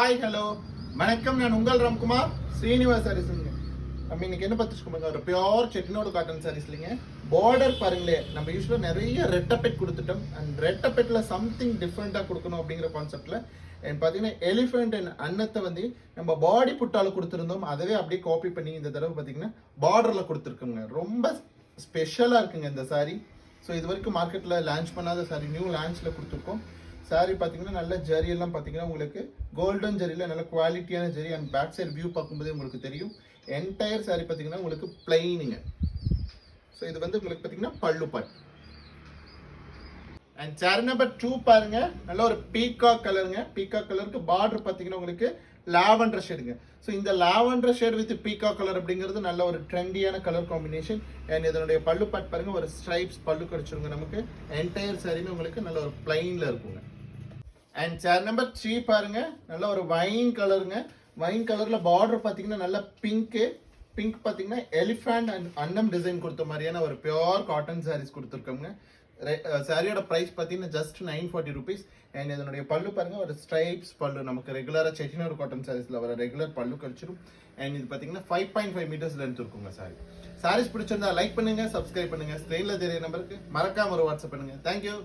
Hi hello வணக்கம். நான் உங்கள் ராம்குமார் ஸ்ரீனிவாஸ் சாரீஸ்ங்க. நம்ம இன்னைக்கு என்ன பார்த்துருக்கோம், ஒரு பியோர் செட்டிநாடு காட்டன் சாரீஸ் இல்லைங்க. பார்டர் பாருங்களே, நம்ம யூஸ்வலாக நிறைய ரெட்டப்பெட் கொடுத்துட்டோம். அண்ட் ரெட்டப்பெட்டில் சம்திங் டிஃப்ரெண்ட்டாக கொடுக்கணும் அப்படிங்கிற கான்செப்டில் பார்த்தீங்கன்னா எலிஃபென்ட் அண்ட் அன்னத்தை வந்து நம்ம பாடி புட்டால கொடுத்துருந்தோம். அதவே அப்படியே காப்பி பண்ணி இந்த தடவை பார்த்தீங்கன்னா பார்டரில் கொடுத்துருக்கோங்க. ரொம்ப ஸ்பெஷலாக இருக்குங்க இந்த சாரீ. ஸோ இது வரைக்கும் மார்க்கெட்டில் லான்ச் பண்ணாத சாரீ, நியூ லான்ச்சில் கொடுத்துருக்கோம். சாரி பார்த்தீங்கன்னா நல்ல ஜரி எல்லாம் பார்த்தீங்கன்னா உங்களுக்கு கோல்டன் ஜரியில் நல்ல குவாலிட்டியான ஜரி. அண்ட் பேக் சைடு வியூ பார்க்கும்போதே உங்களுக்கு தெரியும். என்டையர் சாரி பார்த்தீங்கன்னா உங்களுக்கு பிளைனுங்க. ஸோ இது வந்து உங்களுக்கு பார்த்தீங்கன்னா பல்லு பாட். அண்ட் சாரி நம்பர் 2 பாருங்க, நல்ல ஒரு பீகாக் கலருங்க. பீகாக் கலருக்கு பார்டர் பார்த்தீங்கன்னா உங்களுக்கு லாவெண்டர் ஷேடுங்க. ஸோ இந்த lavender shade with peacock colour அப்படிங்கிறது நல்ல ஒரு ட்ரெண்டியான கலர் காம்பினேஷன். அண்ட் இதனுடைய பல்லு பாட் பாருங்க, ஒரு ஸ்ட்ரைப்ஸ் பல்லு கிடைச்சிருங்க நமக்கு. என்டையர் சாரியுமே உங்களுக்கு நல்ல ஒரு பிளைன்ல இருக்குங்க. அண்ட் சேர் நம்பர் 3 பாருங்க, நல்ல ஒரு வைன் கலருங்க. வைன் கலர்ல பார்டர் பார்த்தீங்கன்னா நல்ல பிங்க் பார்த்தீங்கன்னா எலிஃபண்ட் அண்ட் அன்னம் டிசைன் கொடுத்த மாதிரியான ஒரு பியோர் காட்டன் சாரீஸ் கொடுத்துருக்கோங்க. சாரியோட ப்ரைஸ் பார்த்தீங்கன்னா ஜஸ்ட் 940 rupees. அண்ட் இதனுடைய பல்லு பாருங்க, ஒரு ஸ்ட்ரைப்ஸ் பல்லு. நமக்கு ரெகுலராக செட்டிநாடு காட்டன் சாரீஸ்ல வர ரெகுலர் பல்லு கழிச்சிடும். அண்ட் இது பார்த்தீங்கன்னா 5.5 meters லென்த் இருக்குங்க சாரி. சாரீஸ் பிடிச்சிருந்தா லைக் பண்ணுங்க, சப்ஸ்கிரைப் பண்ணுங்க. ஸ்க்ரீன்ல தெரிய நம்பருக்கு மறக்காம ஒரு வாட்ஸ்அப் பண்ணுங்க. தேங்க்யூ.